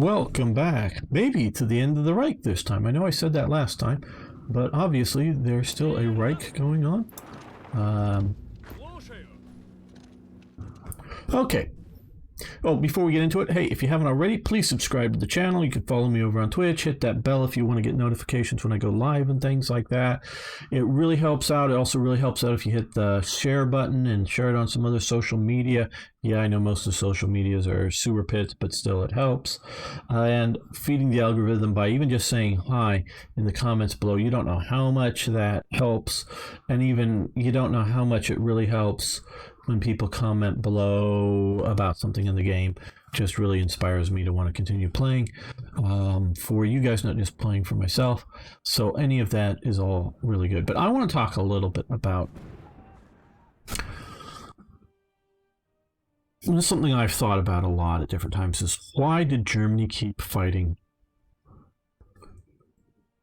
welcome back. Maybe to the end of the Reich this time. I know I said that last time, but obviously there's still a Reich going on. Okay. Oh, before we get into it, hey, if you haven't already, please subscribe to the channel. You can follow me over on Twitch. Hit that bell if you want to get notifications when I go live and things like that. It really helps out. It also really helps out if you hit the share button and share it on some other social media. Yeah, I know most of the social medias are sewer pits, but still it helps. And feeding the algorithm by even just saying hi in the comments below. You don't know how much that helps. And even you don't know how much it really helps when people comment below about something in the game. Just really inspires me to want to continue playing for you guys, not just playing for myself. So any of that is all really good. But I want to talk a little bit about something I've thought about a lot at different times is why did Germany keep fighting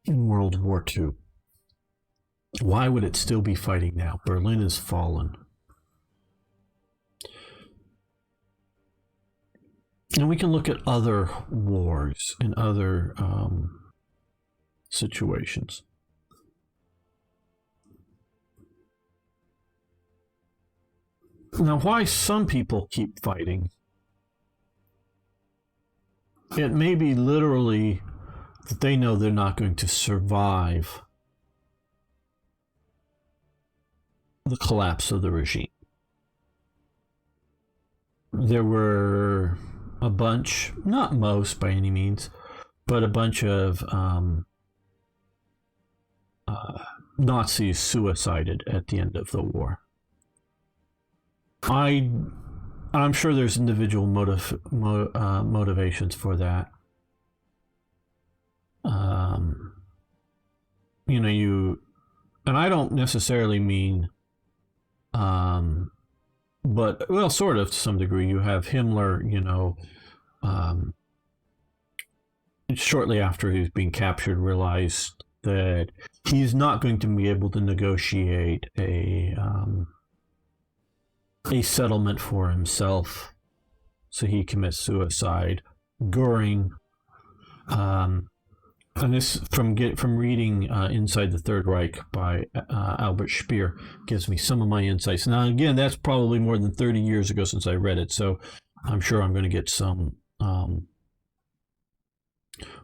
in World War II? Why would it still be fighting now? Berlin has fallen. And we can look at other wars and other situations. Now, why some people keep fighting? It may be literally that they know they're not going to survive the collapse of the regime. There were a bunch, not most by any means, but a bunch of Nazis suicided at the end of the war. I'm sure there's individual motivations for that. And I don't necessarily mean, but, well, sort of to some degree. You have Himmler, shortly after he was being captured, realized that he's not going to be able to negotiate a settlement for himself, so he commits suicide. Goering, and this from reading Inside the Third Reich by Albert Speer gives me some of my insights. Now, again, that's probably more than 30 years ago since I read it, so I'm sure I'm going to get some.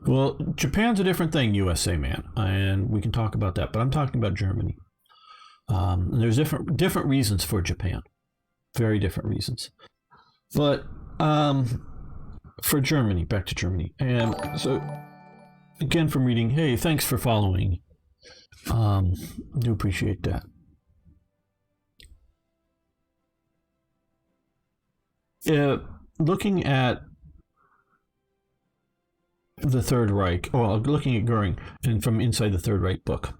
Well, Japan's a different thing, USA man, and we can talk about that. But I'm talking about Germany. And there's different reasons for Japan, very different reasons. But for Germany, back to Germany, and so. Again, from reading, hey, thanks for following. Do appreciate that. Looking at the Third Reich, well, looking at Goering, and from Inside the Third Reich book,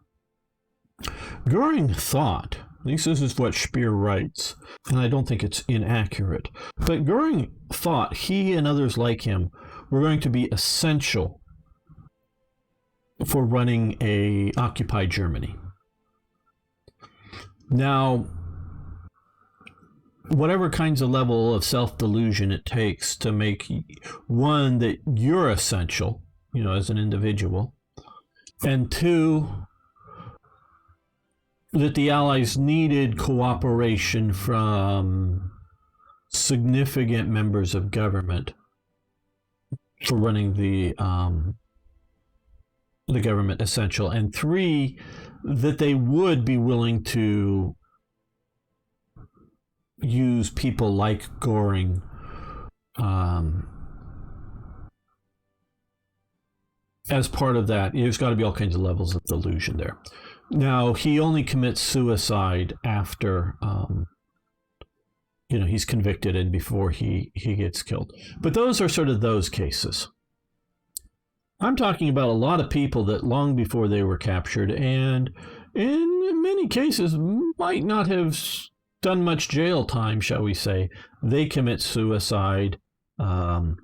Goering thought, at least this is what Speer writes, and I don't think it's inaccurate, but Goering thought he and others like him were going to be essential for running a occupied Germany. Now, whatever kinds of level of self-delusion it takes to make one that you're essential, as an individual, and two, that the Allies needed cooperation from significant members of government for running the government essential, and three, that they would be willing to use people like Goering as part of that. There's got to be all kinds of levels of delusion there. Now, he only commits suicide after he's convicted and before he gets killed. But those are sort of those cases. I'm talking about a lot of people that long before they were captured, and in many cases might not have done much jail time, shall we say, they commit suicide. I'm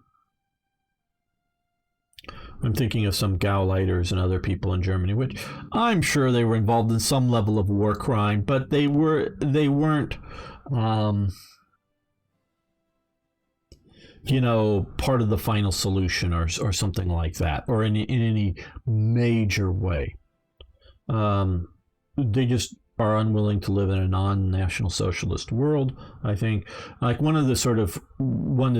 thinking of some Gauleiters and other people in Germany, which I'm sure they were involved in some level of war crime, but they weren't part of the final solution or something like that, or in any major way. They just are unwilling to live in a non-national socialist world, I think. Like one that's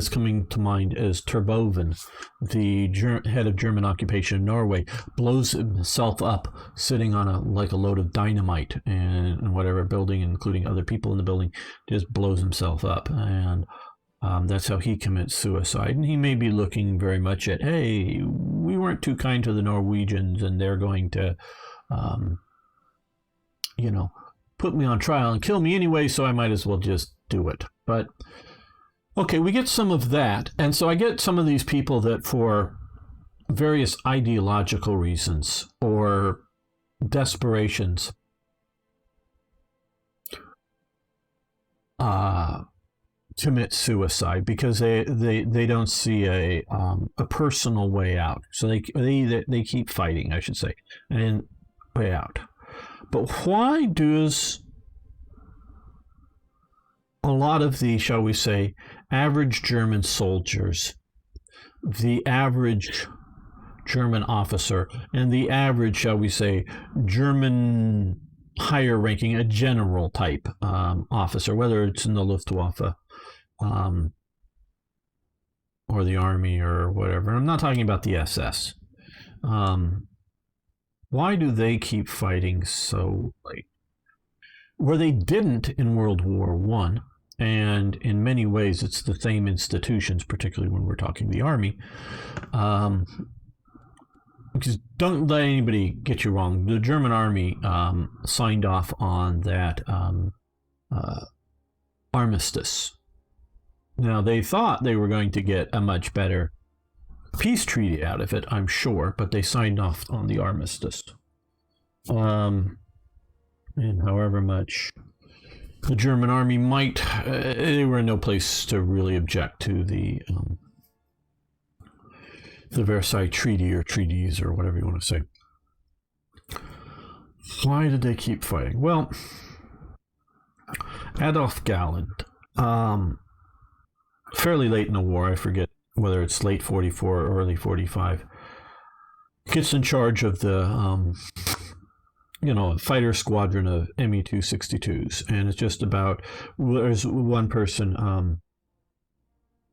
coming to mind is Terboven, the head of German occupation in Norway, blows himself up sitting on a load of dynamite and whatever building, including other people in the building, just blows himself up. And that's how he commits suicide. And he may be looking very much at, hey, we weren't too kind to the Norwegians and they're going to put me on trial and kill me anyway, so I might as well just do it. But, okay, we get some of that. And so I get some of these people that for various ideological reasons or desperations commit suicide because they don't see a personal way out. So they keep fighting, I should say, and way out. But why does a lot of the, shall we say, average German soldiers, the average German officer, and the average, shall we say, German higher ranking, a general type officer, whether it's in the Luftwaffe or the army or whatever. I'm not talking about the SS. Why do they keep fighting so late? Where they didn't in World War I, and in many ways it's the same institutions, particularly when we're talking the army. Because don't let anybody get you wrong. The German army signed off on that armistice. Now, they thought they were going to get a much better peace treaty out of it, I'm sure, but they signed off on the armistice. And however much the German army might, they were in no place to really object to the Versailles Treaty or treaties or whatever you want to say. Why did they keep fighting? Well, Adolf Galland, fairly late in the war, I forget whether it's late 44 or early 45, gets in charge of the, fighter squadron of Me-262s. And it's just about, there's one person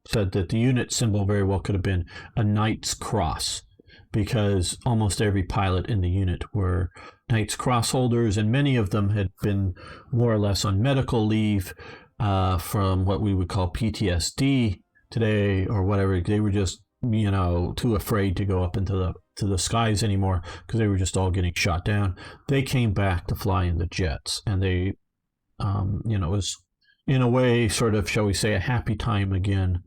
said that the unit symbol very well could have been a Knight's Cross, because almost every pilot in the unit were Knight's Cross holders, and many of them had been more or less on medical leave from what we would call PTSD today or whatever. They were just too afraid to go up into the skies anymore because they were just all getting shot down. They came back to fly in the jets, and they it was in a way sort of, shall we say, a happy time again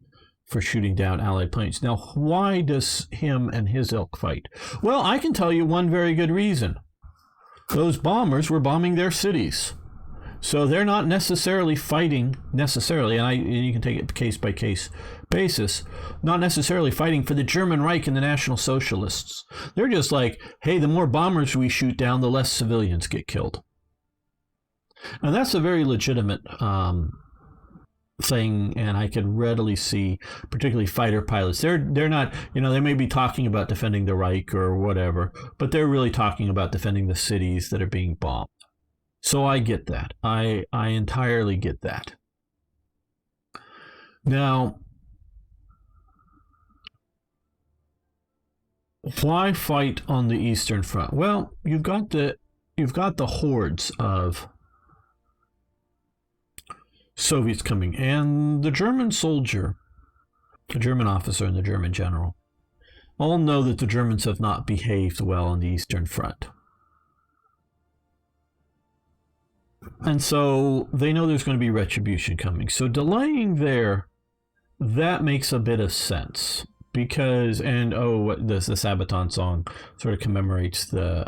for shooting down Allied planes. Now, why does him and his ilk fight? Well, I can tell you one very good reason. Those bombers were bombing their cities. So they're not necessarily fighting, and you can take it case by case basis, not necessarily fighting for the German Reich and the National Socialists. They're just like, hey, the more bombers we shoot down, the less civilians get killed. And that's a very legitimate thing, and I could readily see, particularly fighter pilots. They're not, they may be talking about defending the Reich or whatever, but they're really talking about defending the cities that are being bombed. So I get that. I entirely get that. Now, why fight on the Eastern Front? Well, you've got the hordes of Soviets coming, and the German soldier, the German officer, and the German general all know that the Germans have not behaved well on the Eastern Front. And so they know there's going to be retribution coming. So delaying there, that makes a bit of sense. Because, and the Sabaton song sort of commemorates the,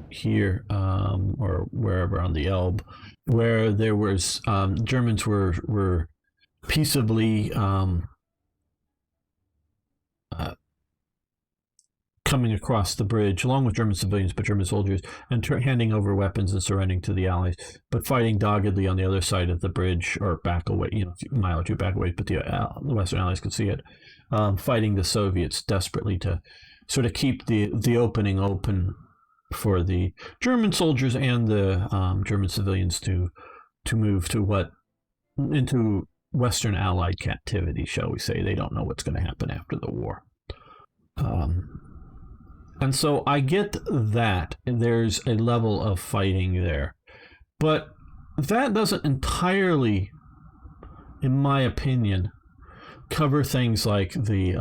here, or wherever on the Elbe, where there was, Germans were peaceably coming across the bridge, along with German civilians, but German soldiers, and handing over weapons and surrendering to the Allies, but fighting doggedly on the other side of the bridge, or back away, a mile or two back away, but the Western Allies could see it, fighting the Soviets desperately to sort of keep the opening open for the German soldiers and the German civilians to move into Western Allied captivity, shall we say. They don't know what's going to happen after the war. And so I get that there's a level of fighting there. But that doesn't entirely, in my opinion, cover things like the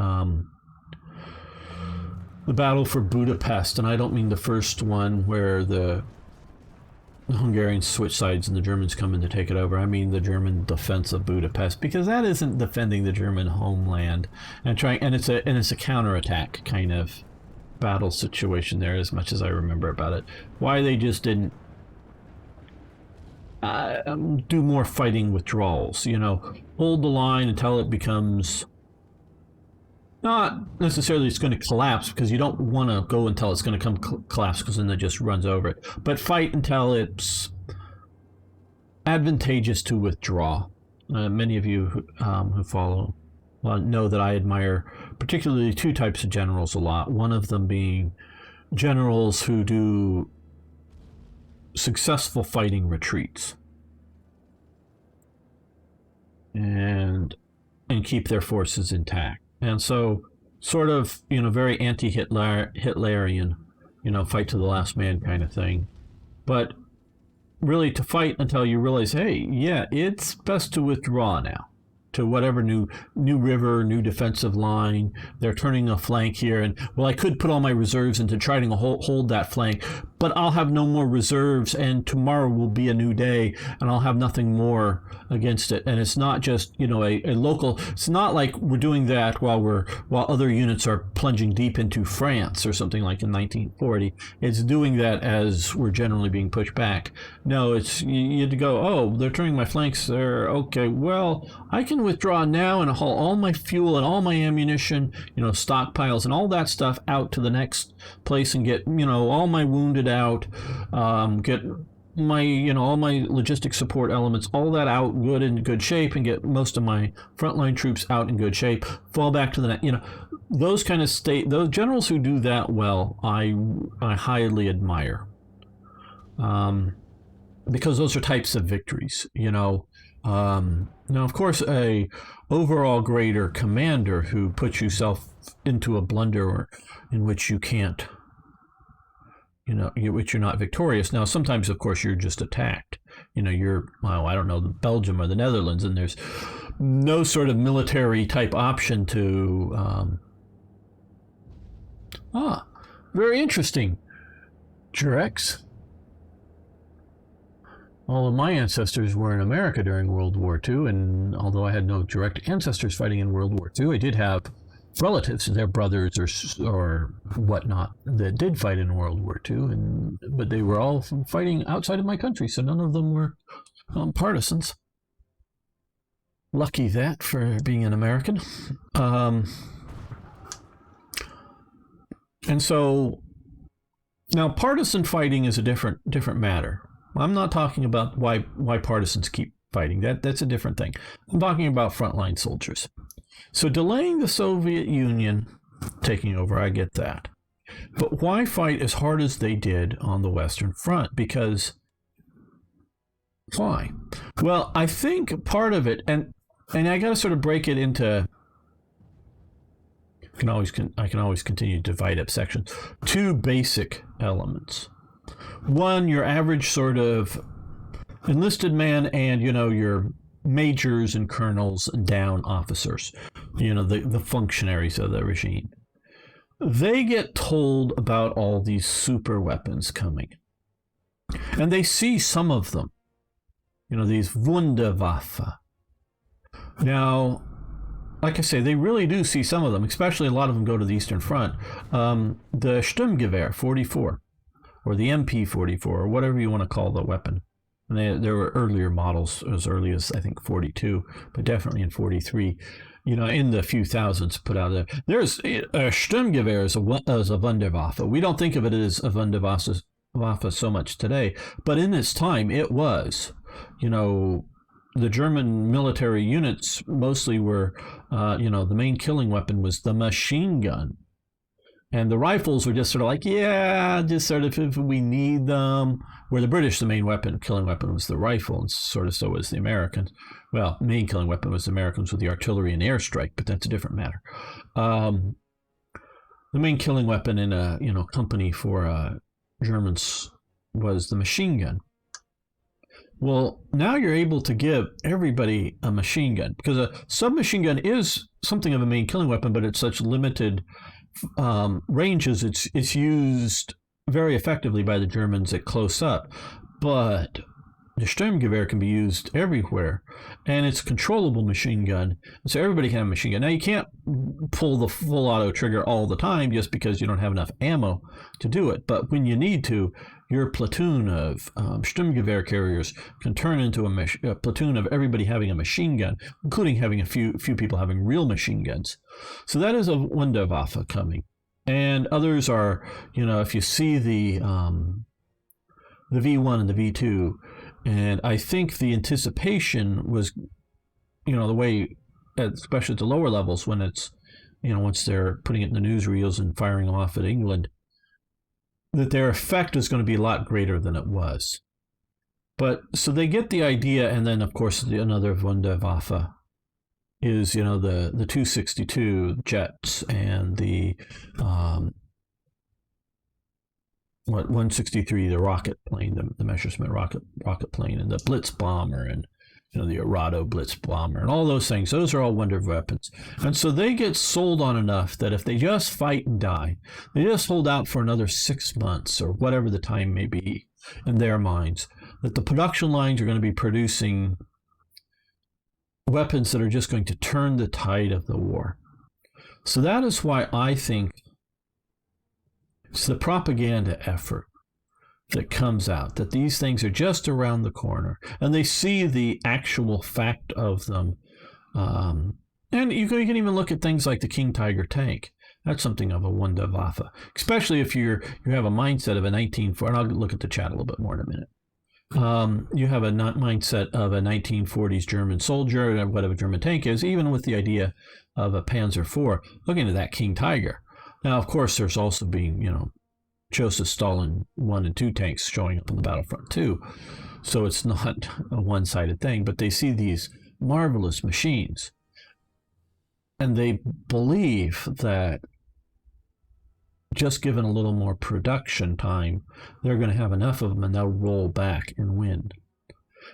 battle for Budapest. And I don't mean the first one where the Hungarians switch sides and the Germans come in to take it over. I mean the German defense of Budapest, because that isn't defending the German homeland and it's a counterattack kind of battle situation there, as much as I remember about it. Why they just didn't do more fighting withdrawals, hold the line until it becomes, not necessarily it's going to collapse, because you don't want to go until it's going to come collapse, because then it just runs over it, but fight until it's advantageous to withdraw. Many of you who follow know that I admire particularly two types of generals a lot. One of them being generals who do successful fighting retreats and keep their forces intact. And so sort of, very anti-Hitlerian, fight to the last man kind of thing. But really to fight until you realize, hey, yeah, it's best to withdraw now to whatever new river, new defensive line. They're turning a flank here, and I could put all my reserves into trying to hold that flank, but I'll have no more reserves, and tomorrow will be a new day, and I'll have nothing more against it. And it's not just a local. It's not like we're doing that while other units are plunging deep into France or something like in 1940. It's doing that as we're generally being pushed back. No, it's you had to go, oh, they're turning my flanks there. Okay, well, I can withdraw now and haul all my fuel and all my ammunition, stockpiles and all that stuff out to the next place, and get all my wounded out, get my all my logistic support elements, all that out in good shape, and get most of my frontline troops out in good shape, fall back to the those kind of those generals who do that well, I highly admire, because those are types of victories. Now, of course, a overall greater commander who puts yourself into a blunder in which you can't, which you're not victorious. Now, sometimes, of course, you're just attacked. You're, I don't know, Belgium or the Netherlands, and there's no sort of military type option to. Very interesting, Jurex. All of my ancestors were in America during World War II, and although I had no direct ancestors fighting in World War II, I did have relatives, their brothers or whatnot, that did fight in World War II, but they were all fighting outside of my country, so none of them were partisans. Lucky that for being an American. And so now partisan fighting is a different matter. I'm not talking about why partisans keep fighting. That's a different thing. I'm talking about frontline soldiers. So delaying the Soviet Union taking over, I get that. But why fight as hard as they did on the Western Front? Because why? Well, I think part of it, and I got to sort of break it into. I can always continue to divide up sections. Two basic elements. One, your average sort of enlisted man, and your majors and colonels and down officers, the functionaries of the regime. They get told about all these super weapons coming, and they see some of them, these Wunderwaffe. Now, like I say, they really do see some of them, especially a lot of them go to the Eastern Front. The Sturmgewehr 44. Or the MP-44, or whatever you want to call the weapon. And there were earlier models as early as, I think, 42, but definitely in 43. in the few thousands put out there. There's a Sturmgewehr is a Wunderwaffe. We don't think of it as a Wunderwaffe so much today, but in its time it was. The German military units mostly were, the main killing weapon was the machine gun. And the rifles were just sort of like, just sort of if we need them. Where the British, the main killing weapon was the rifle, and sort of so was the Americans. Well, main killing weapon was the Americans with the artillery and airstrike, but that's a different matter. The main killing weapon in a company for Germans was the machine gun. Well, now you're able to give everybody a machine gun, because a submachine gun is something of a main killing weapon, but it's such limited ranges. It's used very effectively by the Germans at close up, but the Sturmgewehr can be used everywhere, and it's a controllable machine gun, so everybody can have a machine gun. Now, you can't pull the full auto trigger all the time just because you don't have enough ammo to do it, but when you need to, your platoon of Sturmgewehr carriers can turn into a platoon of everybody having a machine gun, including having a few people having real machine guns. So that is a Wunderwaffe coming. And others are, if you see the V1 and the V2, and I think the anticipation was, the way, especially at the lower levels, when it's, once they're putting it in the newsreels and firing them off at England, that their effect is going to be a lot greater than it was. But so they get the idea, and then of course another Wunderwaffe is the 262 jets and the 163, the rocket plane, the Messerschmitt rocket plane, and the Blitz bomber, and the Arado Blitz bomber, and all those things. Those are all wonder weapons. And so they get sold on enough that if they just fight and die, they just hold out for another 6 months or whatever the time may be in their minds, that the production lines are going to be producing weapons that are just going to turn the tide of the war. So that is why I think it's the propaganda effort that comes out, that these things are just around the corner, and they see the actual fact of them. And you can even look at things like the King Tiger tank. That's something of a Wunderwaffe, especially if you have a mindset of a 1940s, and I'll look at the chat a little bit more in a minute. You have a mindset of a 1940s German soldier, or whatever German tank is, even with the idea of a Panzer IV, looking at that King Tiger. Now, of course, there's also being, Joseph Stalin 1 and 2 tanks showing up on the battlefront too. So it's not a one-sided thing, but they see these marvelous machines, and they believe that just given a little more production time, they're going to have enough of them and they'll roll back and win.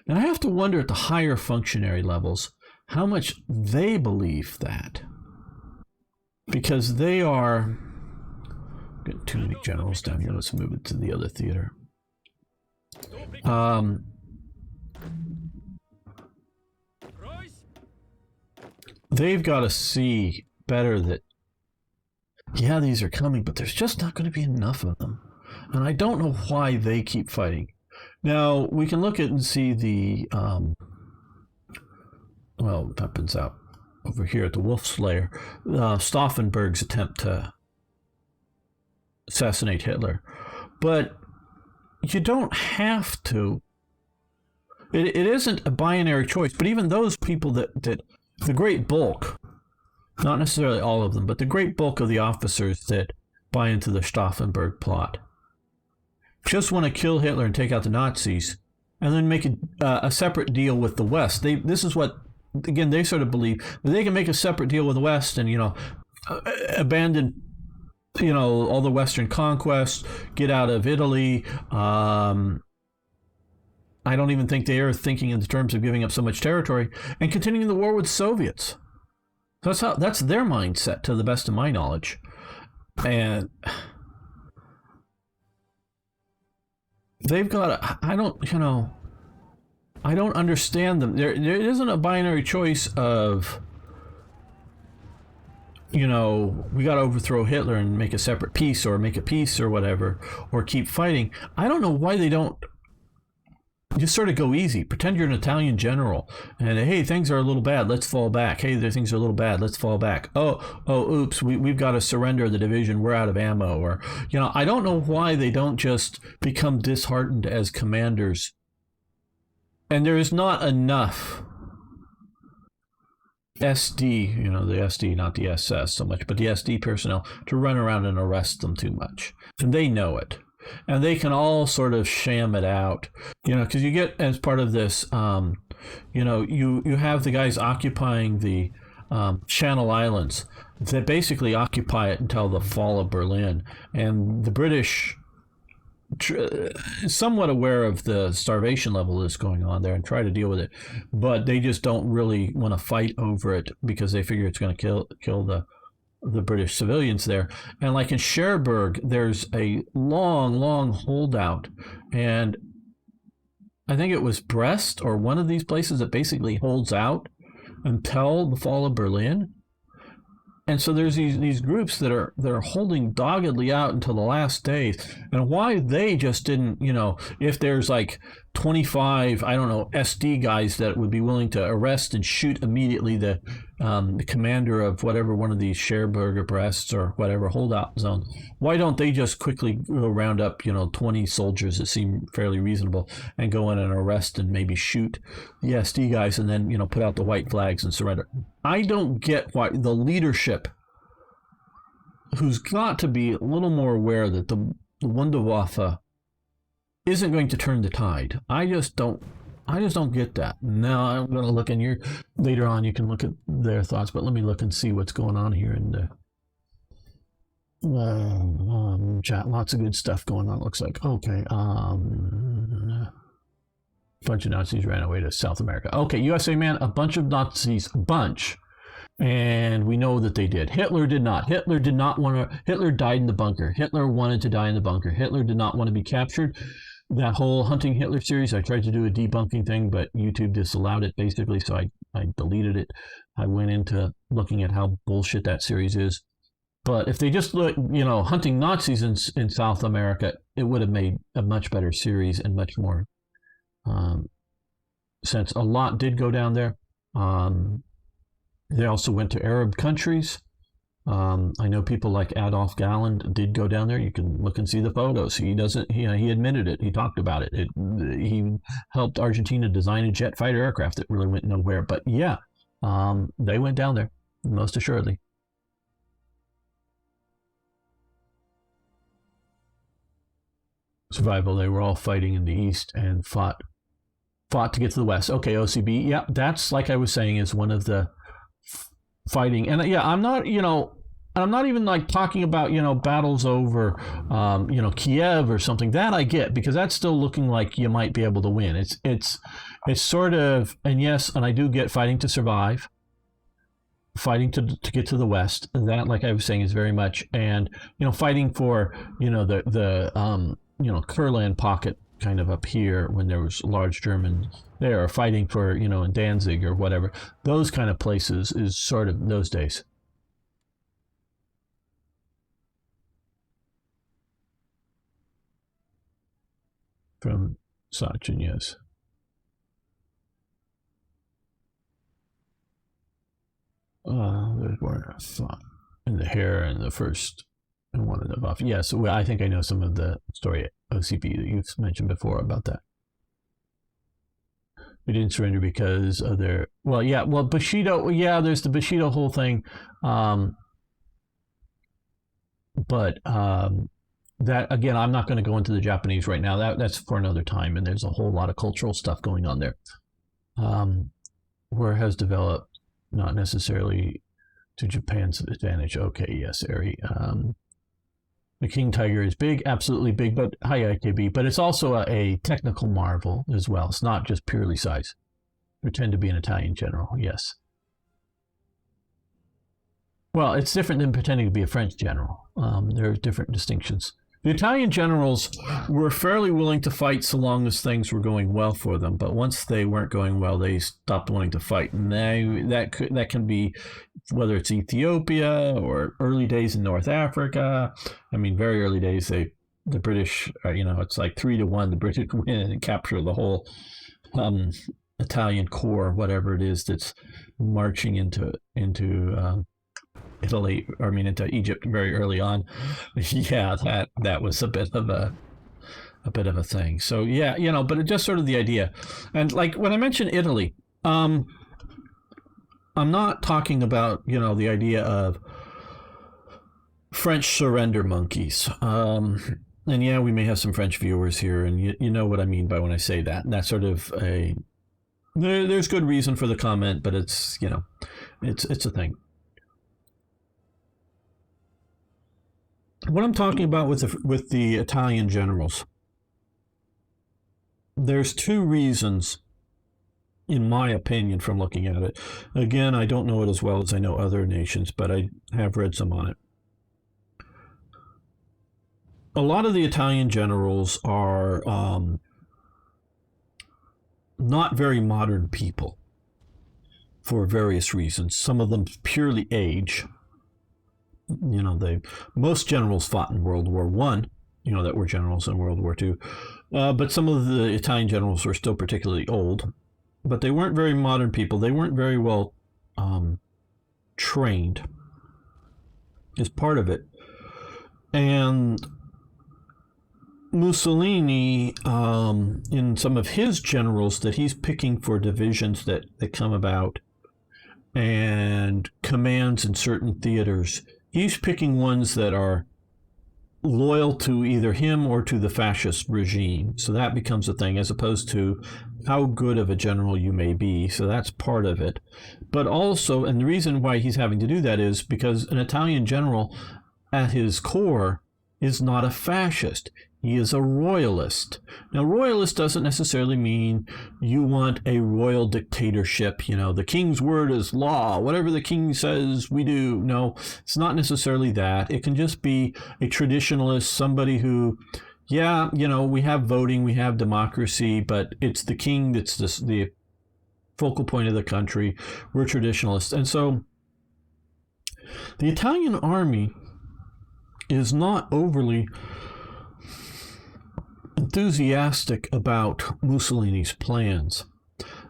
And I have to wonder at the higher functionary levels how much they believe that, because they are... Got too many generals down here. Let's move it to the other theater. They've got to see better that, these are coming, but there's just not going to be enough of them. And I don't know why they keep fighting. Now, we can look at and see the, weapons out over here at the Wolf Slayer, Stauffenberg's attempt to assassinate Hitler. But you don't have to. It isn't a binary choice, but even those people that the great bulk, not necessarily all of them, but the great bulk of the officers that buy into the Stauffenberg plot just want to kill Hitler and take out the Nazis, and then make a separate deal with the West. This is what, again, they sort of believe that they can make a separate deal with the West and, abandon all the Western conquests, get out of Italy. I don't even think they are thinking in terms of giving up so much territory and continuing the war with Soviets. That's their mindset, to the best of my knowledge. And they've got, I don't understand them. There isn't a binary choice of, we got to overthrow Hitler and make a separate peace, or make a peace or whatever, or keep fighting. I don't know why they don't Just sort of go easy. Pretend you're an Italian general, and hey, things are a little bad. Let's fall back. Hey, things are a little bad. Let's fall back. Oops, we've got to surrender the division. We're out of ammo. Or, I don't know why they don't just become disheartened as commanders. And there is not enough SD, the SD, not the SS so much, but the SD personnel to run around and arrest them too much. And they know it. And they can all sort of sham it out, because you get, as part of this, you have the guys occupying the Channel Islands that basically occupy it until the fall of Berlin. And the British, somewhat aware of the starvation level that's going on there and try to deal with it, but they just don't really want to fight over it because they figure it's going to kill the British civilians there. And like in Cherbourg, there's a long holdout, and I think it was Brest or one of these places that basically holds out until the fall of Berlin. And so there's these groups that are holding doggedly out until the last days. And why they just didn't, if there's like 25, SD guys that would be willing to arrest and shoot immediately the commander of whatever one of these Cherbourg or Brests or whatever holdout zone, why don't they just quickly go round up, 20 soldiers that seem fairly reasonable and go in and arrest and maybe shoot the SD guys and then, put out the white flags and surrender? I don't get why the leadership, who's got to be a little more aware that the Wunderwaffe isn't going to turn the tide. I just don't get that. Now I'm going to look in here later on. You can look at their thoughts, but let me look and see what's going on here in the chat. Lots of good stuff going on. Looks like okay. Bunch of Nazis ran away to South America. Okay, USA man, a bunch of Nazis, and we know that they did. Hitler did not. Hitler did not want to. Hitler died in the bunker. Hitler wanted to die in the bunker. Hitler did not want to be captured. That whole Hunting Hitler series, I tried to do a debunking thing, but YouTube disallowed it basically, so I deleted it. I went into looking at how bullshit that series is. But if they just look, hunting Nazis in South America, it would have made a much better series and much more sense. A lot did go down there. They also went to Arab countries. I know people like Adolf Galland did go down there. You can look and see the photos. He admitted it. He talked about it. He helped Argentina design a jet fighter aircraft that really went nowhere. But yeah, they went down there, most assuredly. Survival. They were all fighting in the East and fought to get to the West. Okay, OCB. Yeah, that's, like I was saying, is one of the fighting. And yeah, I'm not even like talking about, battles over, Kiev or something. That I get, because that's still looking like you might be able to win. It's sort of, and yes, and I do get fighting to survive, fighting to get to the West. And that, like I was saying, is very much, and, fighting for, the Kurland pocket kind of up here when there was large German there, or fighting for, in Danzig or whatever. Those kind of places is sort of those days. From Sachin, yes. There's more in the hair and the first and one in the buff. Yes, I think I know some of the story OCP that you've mentioned before about that. We didn't surrender because of their, Bushido, there's the Bushido whole thing. But that, again, I'm not going to go into the Japanese right now. That's for another time, and there's a whole lot of cultural stuff going on there. Where it has developed, not necessarily to Japan's advantage. Okay, yes, Ari. The King Tiger is big, absolutely big, but hi IKB. But it's also a technical marvel as well. It's not just purely size. Pretend to be an Italian general, yes. Well, it's different than pretending to be a French general. There are different distinctions. The Italian generals were fairly willing to fight so long as things were going well for them. But once they weren't going well, they stopped wanting to fight. And that can be whether it's Ethiopia or early days in North Africa. I mean, very early days, they the British, it's like 3-1. The British win and capture the whole Italian corps, whatever it is that's marching into Italy. I mean, into Egypt very early on. Yeah, that was a bit of a thing. So yeah, but it's just sort of the idea. And like when I mention Italy, I'm not talking about the idea of French surrender monkeys. And yeah, we may have some French viewers here, and you know what I mean by when I say that. And that's sort of there's good reason for the comment, but it's it's a thing. What I'm talking about with the Italian generals, there's two reasons, in my opinion, from looking at it. Again, I don't know it as well as I know other nations, but I have read some on it. A lot of the Italian generals are not very modern people for various reasons. Some of them purely age. Most generals fought in World War One, that were generals in World War Two. But some of the Italian generals were still particularly old. But they weren't very modern people. They weren't very well trained, is part of it. And Mussolini, in some of his generals that he's picking for divisions that come about and commands in certain theaters, he's picking ones that are loyal to either him or to the fascist regime. So that becomes a thing, as opposed to how good of a general you may be. So that's part of it. But also, and the reason why he's having to do that is because an Italian general at his core is not a fascist. He is a royalist. Now, royalist doesn't necessarily mean you want a royal dictatorship. The king's word is law. Whatever the king says, we do. No, it's not necessarily that. It can just be a traditionalist, somebody who, we have voting, we have democracy, but it's the king that's the focal point of the country. We're traditionalists. And so the Italian army is not overly enthusiastic about Mussolini's plans.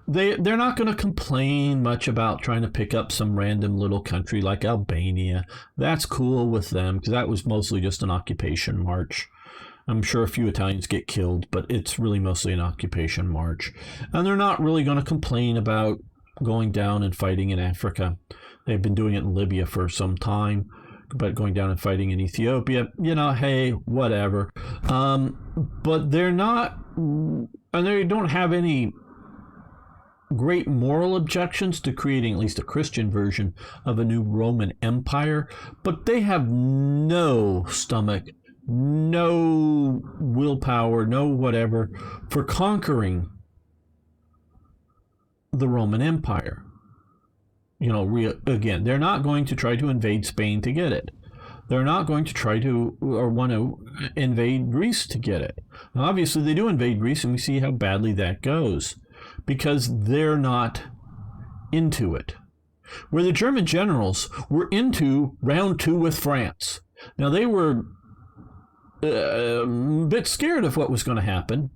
They're not going to complain much about trying to pick up some random little country like Albania. That's cool with them because that was mostly just an occupation march. I'm sure a few Italians get killed, but it's really mostly an occupation march. And they're not really going to complain about going down and fighting in Africa. They've been doing it in Libya for some time. But going down and fighting in Ethiopia, hey, whatever. But they're not, and they don't have any great moral objections to creating at least a Christian version of a new Roman Empire. But they have no stomach, no willpower, no whatever for conquering the Roman Empire. Again, they're not going to try to invade Spain to get it. They're not going to try to or want to invade Greece to get it. Now, obviously, they do invade Greece, and we see how badly that goes because they're not into it. Where the German generals were into round two with France. Now, they were a bit scared of what was going to happen.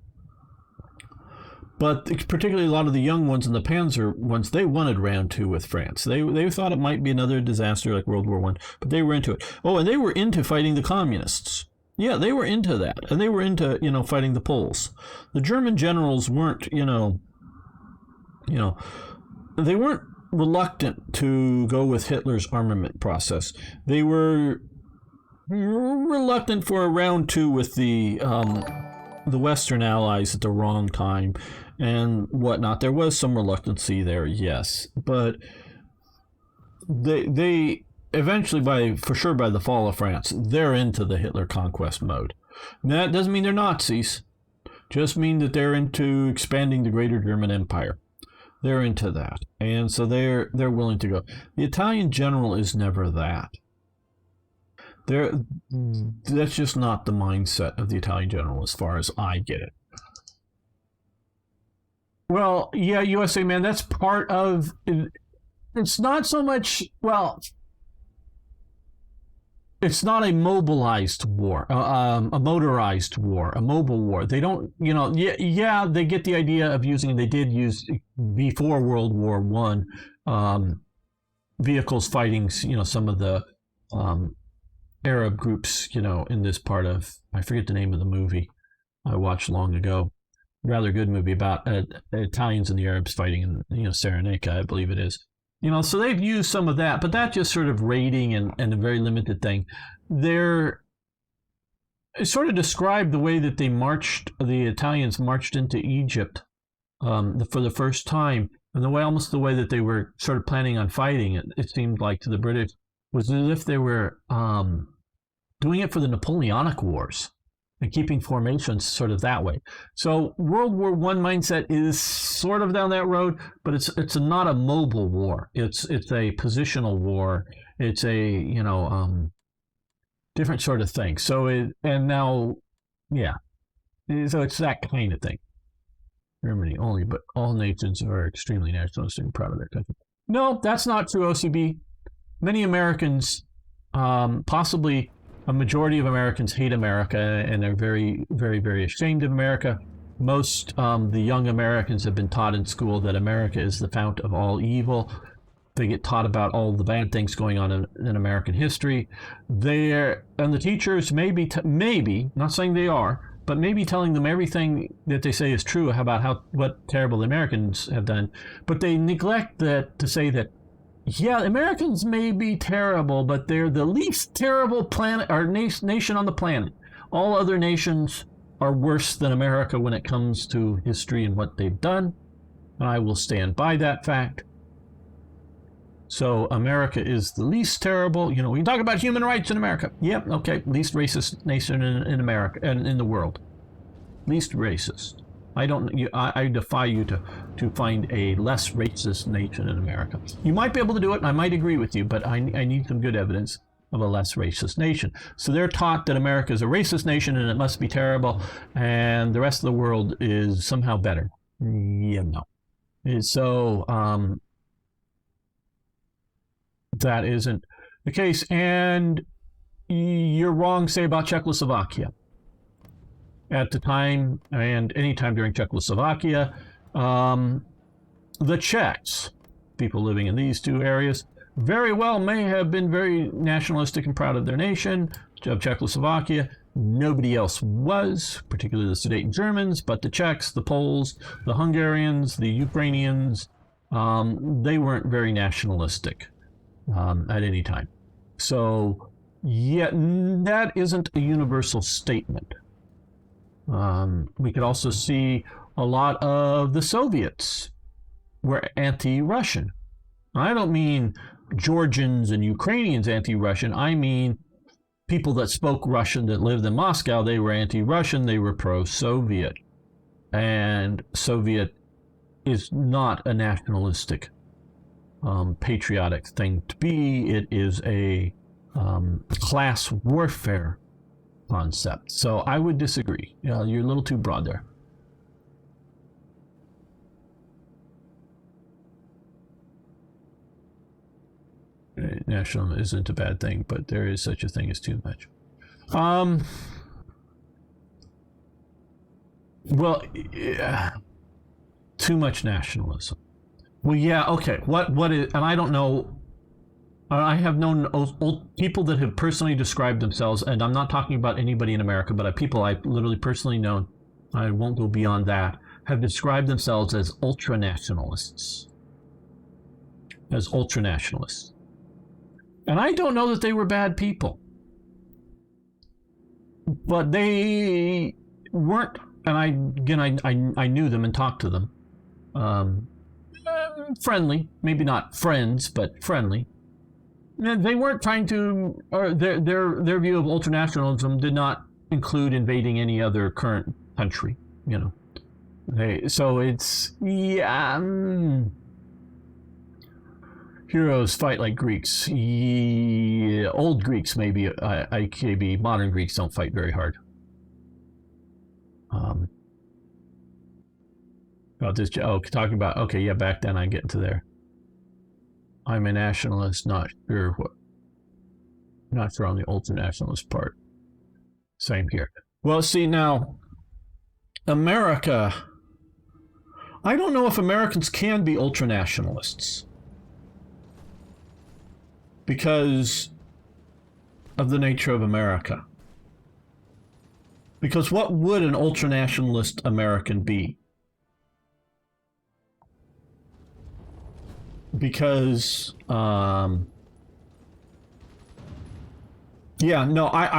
But particularly a lot of the young ones and the Panzer ones, they wanted round two with France. They thought it might be another disaster like World War One, but they were into it. Oh, and they were into fighting the communists. Yeah, they were into that, and they were into fighting the Poles. The German generals weren't they weren't reluctant to go with Hitler's armament process. They were reluctant for a round two with the Western allies at the wrong time and whatnot. There was some reluctancy there, yes, but they eventually, by the fall of France, they're into the Hitler conquest mode. Now, that doesn't mean they're Nazis, just mean that they're into expanding the greater German Empire. They're into that, and so they're willing to go. The Italian general is never that. That's just not the mindset of the Italian general as far as I get it. Well, yeah, USA, man, that's part of... It's not so much... Well, it's not a mobilized war, a motorized war, a mobile war. They don't, yeah, they get the idea of using, they did use before World War One, vehicles fighting, some of the Arab groups, in this part of, I forget the name of the movie I watched long ago. Rather good movie about Italians and the Arabs fighting in, Cyrenaica, I believe it is. So they've used some of that, but that's just sort of raiding and a very limited thing. They're sort of described the way that the Italians marched into Egypt for the first time, and almost the way that they were sort of planning on fighting. It seemed like to the British was as if they were doing it for the Napoleonic Wars and keeping formations sort of that way. So World War One mindset is sort of down that road, but it's not a mobile war. It's a positional war. It's a different sort of thing. So so it's that kind of thing. Germany only, but all nations are extremely nationalistic and proud of their country. No, that's not true, OCB. Many Americans, possibly a majority of Americans, hate America, and they're very, very, very ashamed of America. Most the young Americans have been taught in school that America is the fount of all evil. They get taught about all the bad things going on in American history. And the teachers maybe, not saying they are, but maybe telling them everything that they say is true about what terrible the Americans have done. But they neglect to say that, yeah, Americans may be terrible, but they're the least terrible nation on the planet. All other nations are worse than America when it comes to history and what they've done. And I will stand by that fact. So America is the least terrible. We can talk about human rights in America. Yep, okay, least racist nation in America and in the world. Least racist. I defy you to find a less racist nation in America. You might be able to do it, and I might agree with you, but I need some good evidence of a less racist nation. So they're taught that America is a racist nation and it must be terrible, and the rest of the world is somehow better. Yeah, no. And so that isn't the case, and you're wrong, say, about Czechoslovakia. At the time, and any time during Czechoslovakia, the Czechs, people living in these two areas, very well may have been very nationalistic and proud of their nation, of Czechoslovakia. Nobody else was, particularly the Sudeten Germans, but the Czechs, the Poles, the Hungarians, the Ukrainians, they weren't very nationalistic at any time. So, that isn't a universal statement. We could also see a lot of the Soviets were anti-Russian. I don't mean Georgians and Ukrainians anti-Russian. I mean people that spoke Russian that lived in Moscow. They were anti-Russian. They were pro-Soviet. And Soviet is not a nationalistic, patriotic thing to be. It is a class warfare concept. So I would disagree. You're a little too broad there. National isn't a bad thing, but there is such a thing as too much. Well, yeah, too much nationalism. Well, yeah, okay. What is? And I don't know. I have known old people that have personally described themselves, and I'm not talking about anybody in America, but people I've literally personally known, I won't go beyond that, have described themselves as ultra-nationalists. As ultra-nationalists. And I don't know that they were bad people. But they weren't, and I knew them and talked to them. Friendly, maybe not friends, but friendly. They weren't trying to, or their view of ultranationalism did not include invading any other current country, So it's, heroes fight like Greeks. Yeah, old Greeks maybe, IKB, modern Greeks don't fight very hard. About this, talking about, okay, yeah, back then I get into there. I'm a nationalist, not sure what. Not sure on the ultranationalist part. Same here. Well, see, now, America, I don't know if Americans can be ultranationalists because of the nature of America. Because what would an ultranationalist American be? Because, I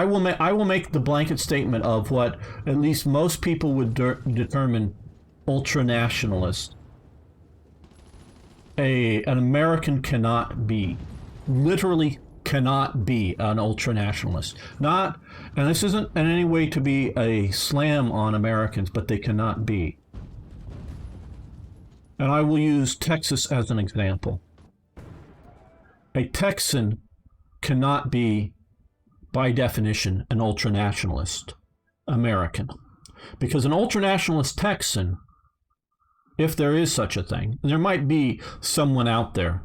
will make the blanket statement of what at least most people would determine ultranationalist. An American cannot be, literally cannot be an ultranationalist. Not, and this isn't in any way to be a slam on Americans, but they cannot be. And I will use Texas as an example. A Texan cannot be, by definition, an ultranationalist American. Because an ultranationalist Texan, if there is such a thing, there might be someone out there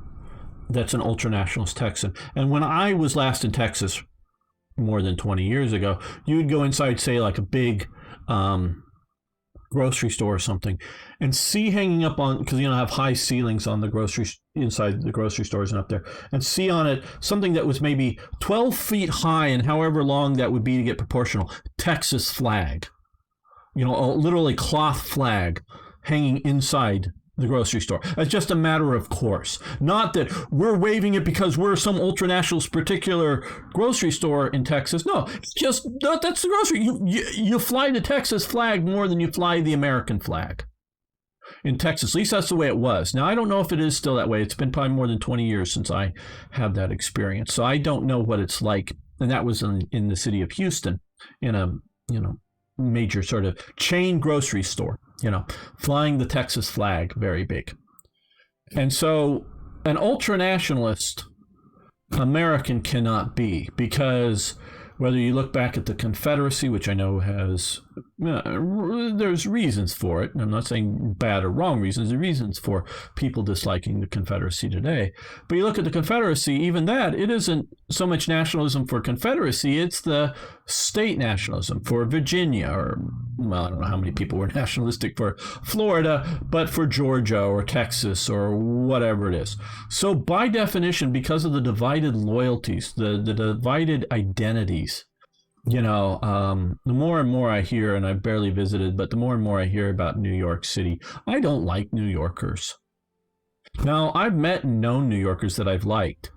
that's an ultranationalist Texan. And when I was last in Texas more than 20 years ago, you would go inside, say, like a big grocery store or something, and see hanging up on, because have high ceilings on the inside the grocery stores and up there, and see on it something that was maybe 12 feet high and however long that would be to get proportional, Texas flag, a literally cloth flag hanging inside the grocery store. It's just a matter of course. Not that we're waving it because we're some ultranationalist particular grocery store in Texas. No, it's just that's the grocery. You fly the Texas flag more than you fly the American flag in Texas. At least that's the way it was. Now, I don't know if it is still that way. It's been probably more than 20 years since I had that experience. So I don't know what it's like. And that was in the city of Houston in a, major sort of chain grocery store. Flying the Texas flag, very big. And so an ultranationalist American cannot be, because whether you look back at the Confederacy, which I know has, there's reasons for it. I'm not saying bad or wrong reasons. There are reasons for people disliking the Confederacy today. But you look at the Confederacy, even that, it isn't so much nationalism for Confederacy, it's the state nationalism for Virginia, or, I don't know how many people were nationalistic for Florida, but for Georgia or Texas or whatever it is. So by definition, because of the divided loyalties, the divided identities, the more and more I hear, and I've barely visited, but the more and more I hear about New York City, I don't like New Yorkers. Now, I've met and known New Yorkers that I've liked,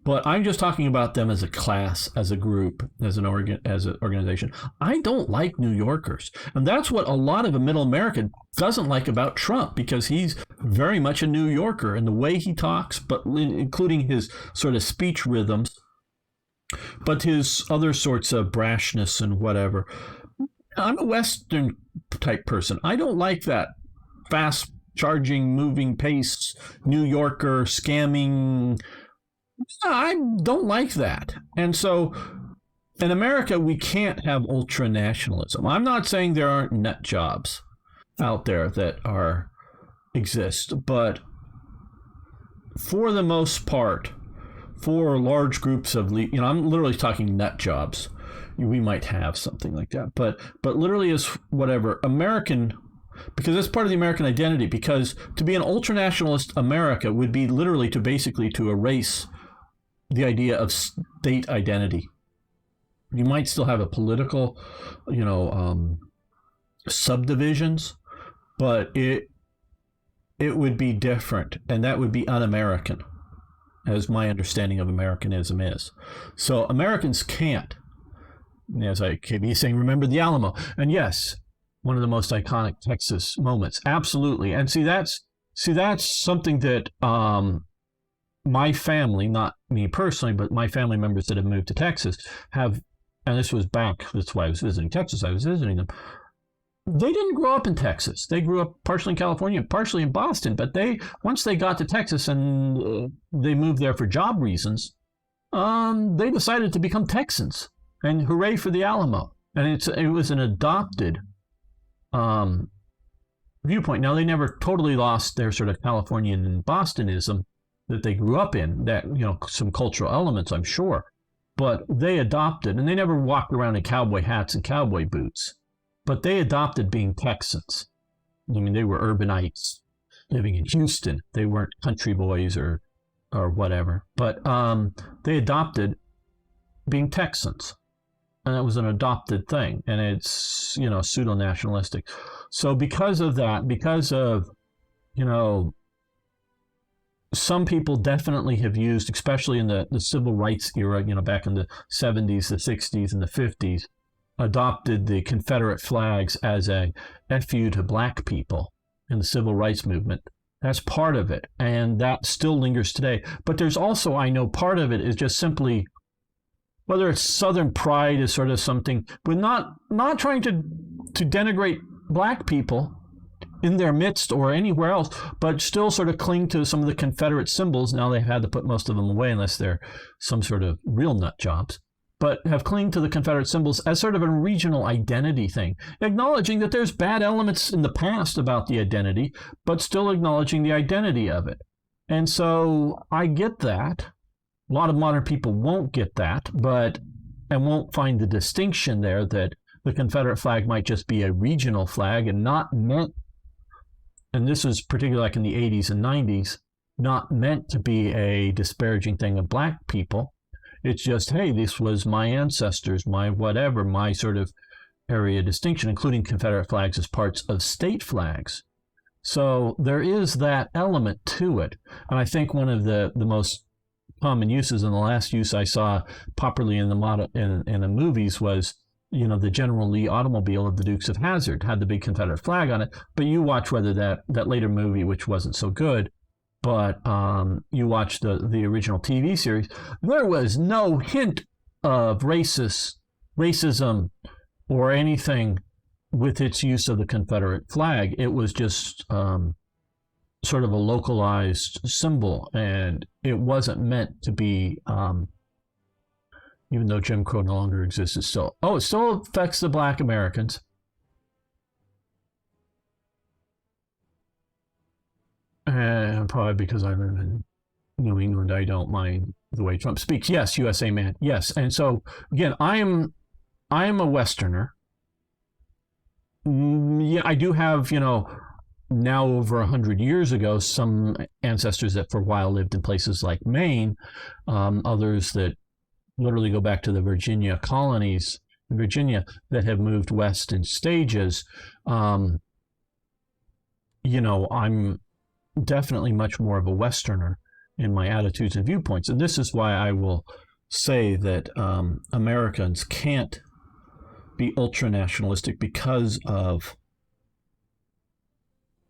but I'm just talking about them as a class, as a group, as an organization. I don't like New Yorkers. And that's what a lot of middle America doesn't like about Trump, because he's very much a New Yorker in the way he talks, but including his sort of speech rhythms, but his other sorts of brashness and whatever. I'm a Western type person. I don't like that fast charging, moving pace, New Yorker, scamming. I don't like that. And so in America, we can't have ultranationalism. I'm not saying there aren't nut jobs out there that exist, but for the most part, for large groups of, I'm literally talking nut jobs. We might have something like that, but literally is whatever American, because that's part of the American identity. Because to be an ultranationalist America would be literally to erase the idea of state identity. You might still have a political, subdivisions, but it would be different, and that would be un-American, as my understanding of Americanism is. So Americans can't, as I keep saying, remember the Alamo. And yes, one of the most iconic Texas moments. Absolutely. And see, that's something that my family, not me personally, but my family members that have moved to Texas have, and this was back, that's why I was visiting Texas, I was visiting them. They didn't grow up in Texas. They grew up partially in California, partially in Boston. But once they got to Texas and they moved there for job reasons, they decided to become Texans. And hooray for the Alamo. And it was an adopted viewpoint. Now, they never totally lost their sort of Californian and Bostonism that they grew up in, that, some cultural elements, I'm sure. but they adopted, and they never walked around in cowboy hats and cowboy boots, but they adopted being Texans. I mean, they were urbanites living in Houston. They weren't country boys or whatever, but they adopted being Texans, and it was an adopted thing, and it's, you know, pseudo-nationalistic. So because of that, because of, you know, some people definitely have used, especially in the civil rights era, you know, back in the 70s, the 60s, and the 50s, adopted the Confederate flags as a FU to black people in the civil rights movement. That's part of it, and that still lingers today. But there's also, I know, part of it is just simply, whether it's Southern pride is sort of something, but not trying to denigrate black people in their midst or anywhere else, but still sort of cling to some of the Confederate symbols. Now they've had to put most of them away unless they're some sort of real nut jobs, but have clung to the Confederate symbols as sort of a regional identity thing, acknowledging that there's bad elements in the past about the identity, but still acknowledging the identity of it. And so I get that. A lot of modern people won't get that, and won't find the distinction there that the Confederate flag might just be a regional flag and not meant, and this is particularly like in the 80s and 90s, not meant to be a disparaging thing of black people. It's just, hey, this was my ancestors, my whatever, my sort of area distinction, including Confederate flags as parts of state flags. So there is that element to it. And I think one of the most common uses, and the last use I saw popularly in the movies was, you know, the General Lee automobile of the Dukes of Hazzard had the big Confederate flag on it. But you watch whether that later movie, which wasn't so good, but you watch the original TV series, there was no hint of racism or anything with its use of the Confederate flag. It was just sort of a localized symbol, and it wasn't meant to be, even though Jim Crow no longer exists, it still affects the black Americans. And probably because I live in New England, I don't mind the way Trump speaks. Yes, USA man. Yes. And so again, I am a Westerner. Yeah, I do have, you know, now over 100 years ago, some ancestors that for a while lived in places like Maine, others that literally go back to the Virginia colonies in Virginia that have moved west in stages. You know, I'm definitely much more of a Westerner in my attitudes and viewpoints. And this is why I will say that Americans can't be ultra-nationalistic because of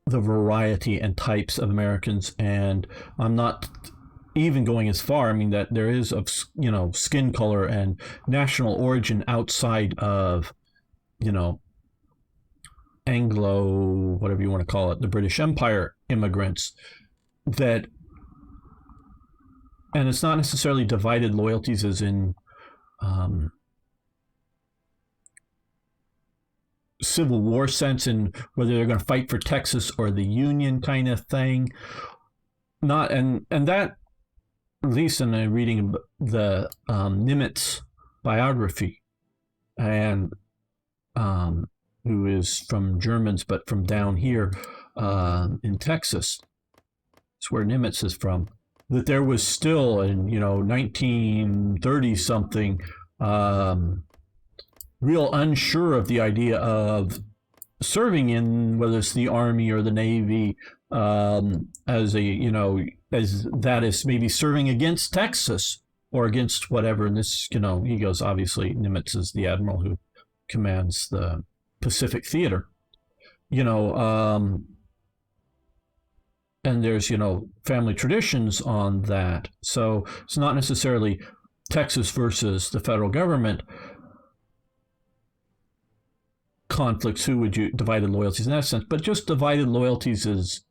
the variety and types of Americans. And I'm not even going as far, I mean, that there is of, you know, skin color and national origin outside of, you know, Anglo, whatever you want to call it, the British Empire immigrants, that, and it's not necessarily divided loyalties as in Civil War sense, in whether they're going to fight for Texas or the Union kind of thing. Not, and that, at least in a reading the Nimitz biography, and who is from Germans, but from down here in Texas, it's where Nimitz is from, that there was still in, you know, 1930 something, real unsure of the idea of serving in, whether it's the Army or the Navy, as a, you know, as that is maybe serving against Texas or against whatever. And this, you know, he goes, obviously Nimitz is the admiral who commands the Pacific Theater, you know, and there's, you know, family traditions on that. So it's not necessarily Texas versus the federal government conflicts, who would you, divided loyalties in that sense, but just divided loyalties is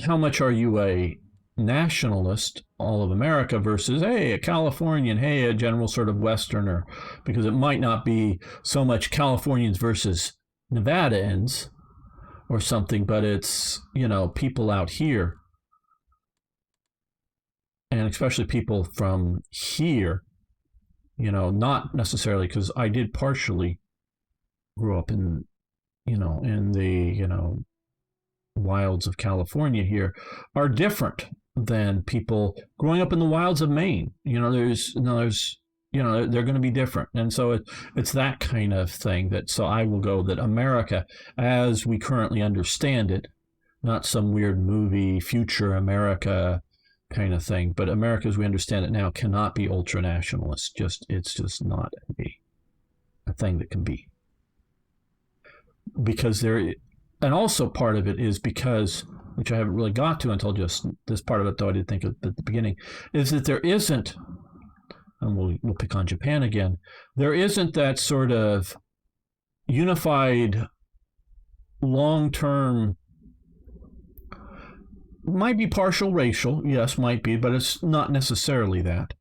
how much are you a nationalist, all of America, versus, hey, a Californian, hey, a general sort of Westerner, because it might not be so much Californians versus Nevadans or something, but it's, you know, people out here, and especially people from here not necessarily because I did partially grow up in the, wilds of California here, are different than people growing up in the wilds of Maine. They're going to be different. And so it's that kind of thing so I will go that America, as we currently understand it, not some weird movie, future America kind of thing, but America as we understand it now cannot be ultra nationalist. It's just not a thing that can be. Because and also part of it is because, which I haven't really got to until just this part of it, though I did think at the beginning, is that there isn't, and we'll pick on Japan again, there isn't that sort of unified long-term, might be partial racial, yes, might be, but it's not necessarily that.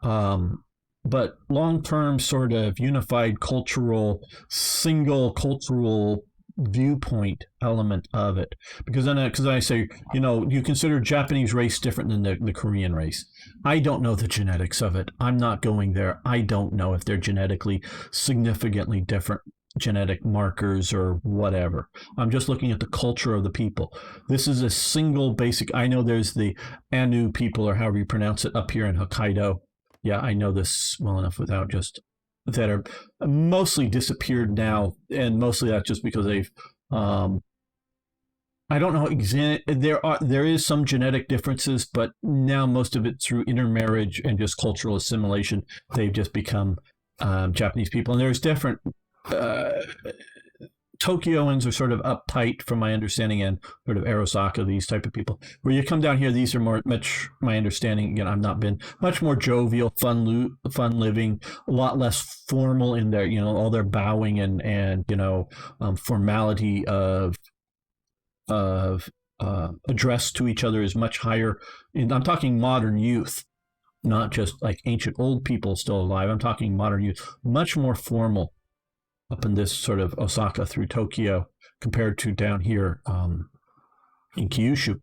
But long-term sort of unified cultural, single cultural viewpoint element of it. Because I say, you consider Japanese race different than the Korean race. I don't know the genetics of it. I'm not going there. I don't know if they're genetically significantly different genetic markers or whatever. I'm just looking at the culture of the people. This is a single basic. I know there's the Anu people, or however you pronounce it, up here in Hokkaido. Yeah, I know this well enough without just that are mostly disappeared now, and mostly that's just because they've. I don't know. There is some genetic differences, but now most of it through intermarriage and just cultural assimilation, they've just become Japanese people, and there's different. Tokyoans are sort of uptight, from my understanding, and sort of Arasaka, these type of people. Where you come down here, these are much my understanding. Again, I've not been much more jovial, fun living, a lot less formal in their, all their bowing and formality of address to each other is much higher. I'm talking modern youth, not just like ancient old people still alive. I'm talking modern youth, much more formal up in this sort of Osaka through Tokyo compared to down here in Kyushu.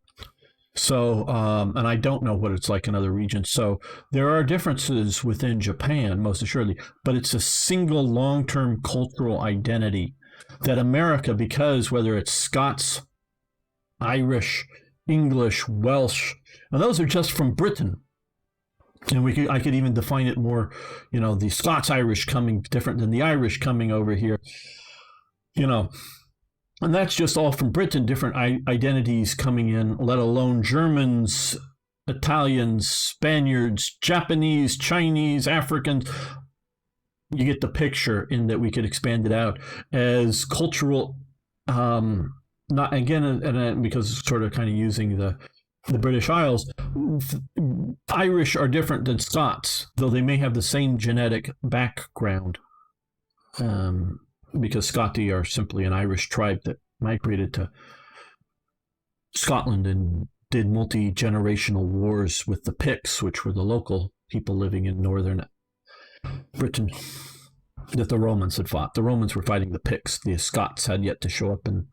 So, and I don't know what it's like in other regions. So there are differences within Japan, most assuredly, but it's a single long-term cultural identity that America, because whether it's Scots, Irish, English, Welsh, and those are just from Britain. And I could even define it more, the Scots-Irish coming different than the Irish coming over here, and that's just all from Britain, different identities coming in, let alone Germans, Italians, Spaniards, Japanese, Chinese, Africans. You get the picture in that we could expand it out as cultural, not again, and because it's sort of kind of using the British Isles, Irish are different than Scots, though they may have the same genetic background, because Scoti are simply an Irish tribe that migrated to Scotland and did multi-generational wars with the Picts, which were the local people living in northern Britain that the Romans had fought. The Romans were fighting the Picts. The Scots had yet to show up in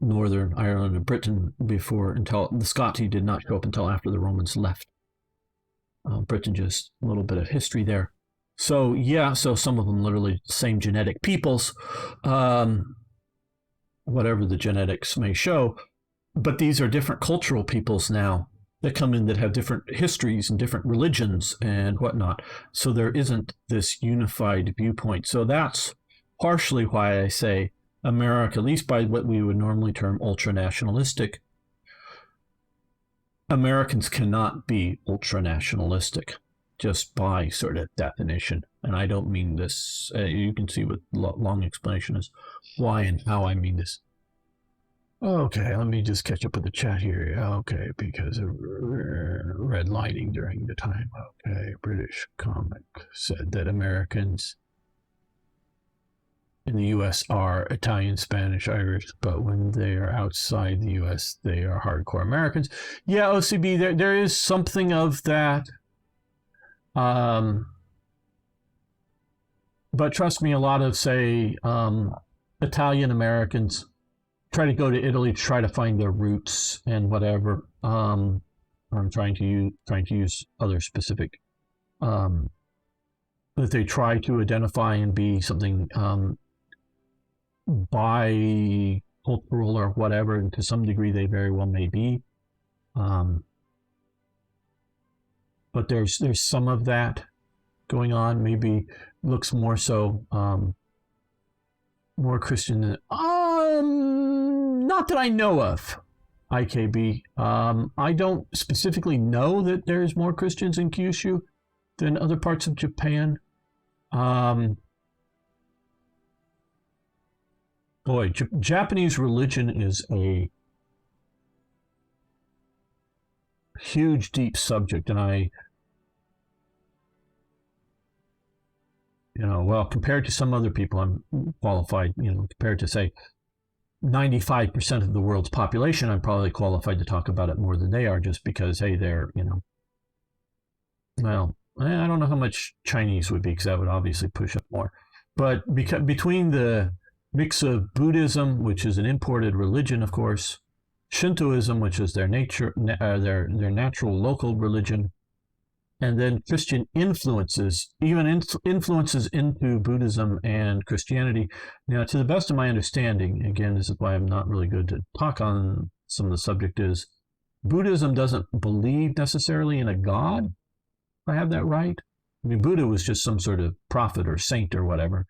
Northern Ireland and Britain until the Scoti did not show up until after the Romans left Britain. Just a little bit of history there. So so some of them literally same genetic peoples, whatever the genetics may show, but these are different cultural peoples now that come in that have different histories and different religions and whatnot. So there isn't this unified viewpoint. So that's partially why I say America, at least by what we would normally term ultra-nationalistic, Americans cannot be ultra-nationalistic just by sort of definition. And I don't mean this, you can see with long explanation is why and how I mean this. Okay, let me just catch up with the chat here. Okay, because of redlining during the time. Okay, British comic said that Americans in the U.S. are Italian, Spanish, Irish, but when they are outside the U.S., they are hardcore Americans. Yeah, OCB, there is something of that. But trust me, a lot of, say, Italian Americans try to go to Italy to try to find their roots and whatever. I'm trying to use other specific that they try to identify and be something bicultural or whatever, and to some degree they very well may be. But there's some of that going on. Maybe looks more so more Christian than not that I know of. IKB. I don't specifically know that there's more Christians in Kyushu than other parts of Japan. Japanese religion is a huge, deep subject, and compared to some other people, I'm qualified, compared to, say, 95% of the world's population, I'm probably qualified to talk about it more than they are, just because, hey, they're, well, I don't know how much Chinese would be, because that would obviously push up more. But between the mix of Buddhism, which is an imported religion, of course, Shintoism, which is their natural local religion, and then Christian influences, even influences into Buddhism and Christianity. Now, to the best of my understanding, again, this is why I'm not really good to talk on some of the subject, is Buddhism doesn't believe necessarily in a god, if I have that right. I mean, Buddha was just some sort of prophet or saint or whatever.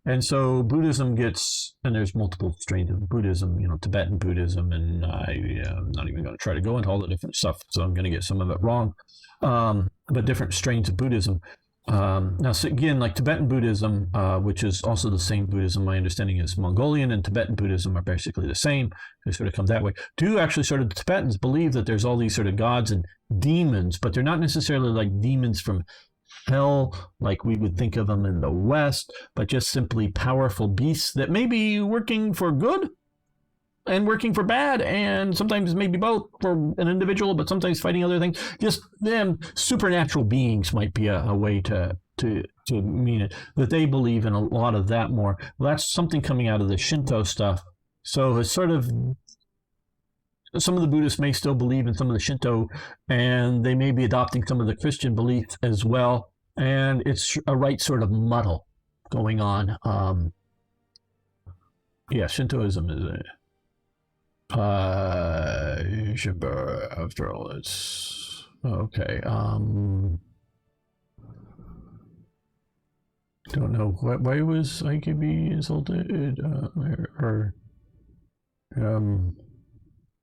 And so Buddhism gets, and there's multiple strains of Buddhism, Tibetan Buddhism, and I'm not even going to try to go into all the different stuff, so I'm going to get some of it wrong. But different strains of Buddhism. Now, so again, like Tibetan Buddhism, which is also the same Buddhism, my understanding is Mongolian and Tibetan Buddhism are basically the same. They sort of come that way. Do actually sort of the Tibetans believe that there's all these sort of gods and demons, but they're not necessarily like demons from hell like we would think of them in the West, but just simply powerful beasts that may be working for good and working for bad, and sometimes maybe both for an individual, but sometimes fighting other things. Just them supernatural beings might be a way to mean it, that they believe in a lot of that more. Well, that's something coming out of the Shinto stuff. So it's sort of, some of the Buddhists may still believe in some of the Shinto, and they may be adopting some of the Christian beliefs as well. And it's a right sort of muddle going on. Shintoism is after all, it's okay. Don't know why was IKB insulted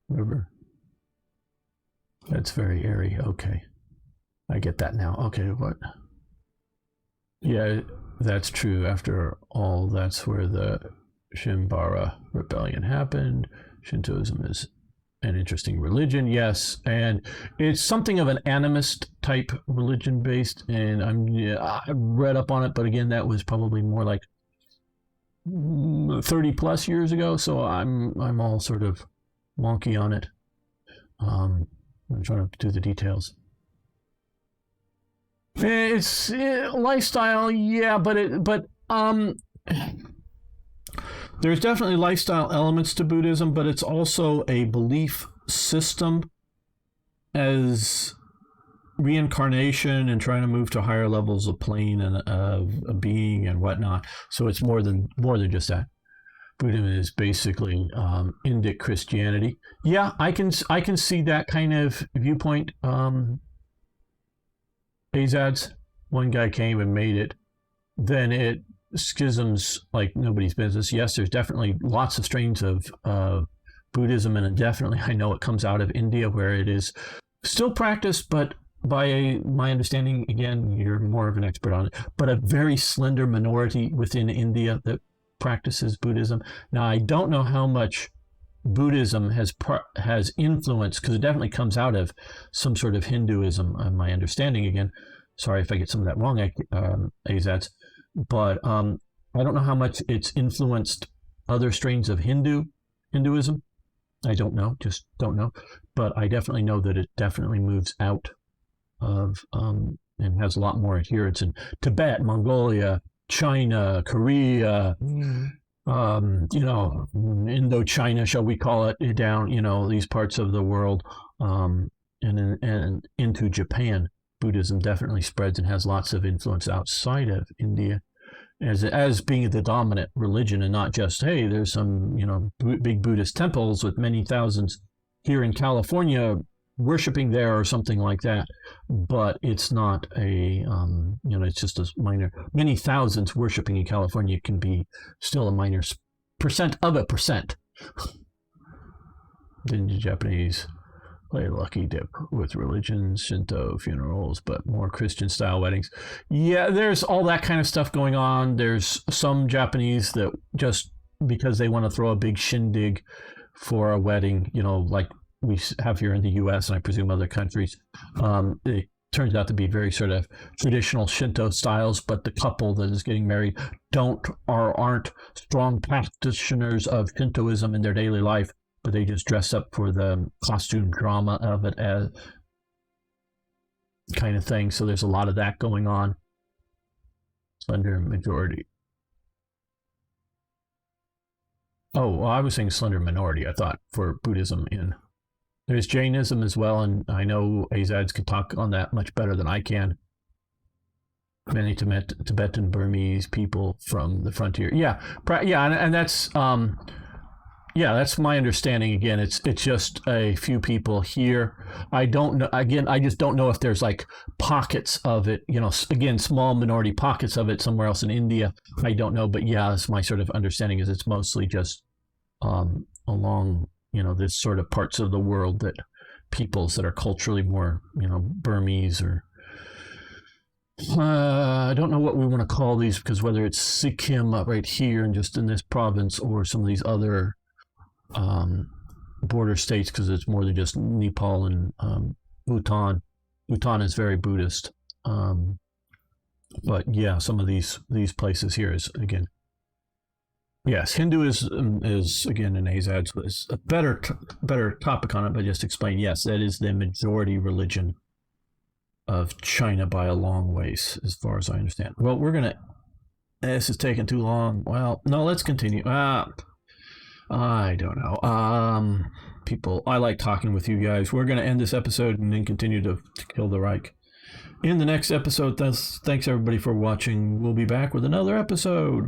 Remember? That's very airy. Okay. I get that now. Okay, what? Yeah, that's true. After all, that's where the Shimabara rebellion happened. Shintoism is an interesting religion, yes, and it's something of an animist type religion based, and I read up on it, but again, that was probably more like 30 plus years ago, so I'm all sort of wonky on it. I'm trying to do the details. It's lifestyle, yeah, but there's definitely lifestyle elements to Buddhism, but it's also a belief system as reincarnation and trying to move to higher levels of plane and of being and whatnot. So it's more than just that. Buddhism is basically Indic Christianity. Yeah, I can see that kind of viewpoint. Azads, one guy came and made it. Then it schisms like nobody's business. Yes, there's definitely lots of strains of Buddhism, and definitely I know it comes out of India where it is still practiced, but by my understanding, again, you're more of an expert on it, but a very slender minority within India that practices Buddhism. Now, I don't know how much Buddhism has influence, because it definitely comes out of some sort of Hinduism, my understanding. Again, sorry if I get some of that wrong, Azads, but I don't know how much it's influenced other strains of Hinduism. I don't know, just don't know. But I definitely know that it definitely moves out of and has a lot more adherents in Tibet, Mongolia, China, Korea, Indochina, shall we call it, down, these parts of the world, and into Japan. Buddhism definitely spreads and has lots of influence outside of India as being the dominant religion, and not just, hey, there's some, big Buddhist temples with many thousands here in California worshiping there or something like that. But it's not it's just a minor, many thousands worshiping in California can be still a minor percent of a percent. Then the Japanese play lucky dip with religion, Shinto funerals, but more Christian style weddings. Yeah, there's all that kind of stuff going on. There's some Japanese that just because they want to throw a big shindig for a wedding, like we have here in the U.S. and I presume other countries, it turns out to be very sort of traditional Shinto styles, but the couple that is getting married aren't strong practitioners of Shintoism in their daily life, but they just dress up for the costume drama of it as kind of thing. So there's a lot of that going on. Slender majority. Oh, well, I was saying slender minority, I thought, for Buddhism in. There's Jainism as well, and I know Azads can talk on that much better than I can. Many Tibetan Burmese people from the frontier. Yeah, and that's... that's my understanding. Again, it's just a few people here. I don't know. Again, I just don't know if there's like pockets of it. Again, small minority pockets of it somewhere else in India. I don't know, but yeah, that's my sort of understanding. Is it's mostly just along this sort of parts of the world that peoples that are culturally more Burmese or. I don't know what we want to call these, because whether it's Sikkim right here and just in this province or some of these other border states, because it's more than just Nepal and Bhutan. Bhutan is very Buddhist, but yeah, some of these places here is again, yes, Hinduism is again in Azad's is a better topic on it, but just explain. Yes, that is the majority religion of China by a long ways, as far as I understand. Well, this is taking too long. Well, no, let's continue. I don't know. People, I like talking with you guys. We're going to end this episode and then continue to kill the Reich. In the next episode, thanks everybody for watching. We'll be back with another episode.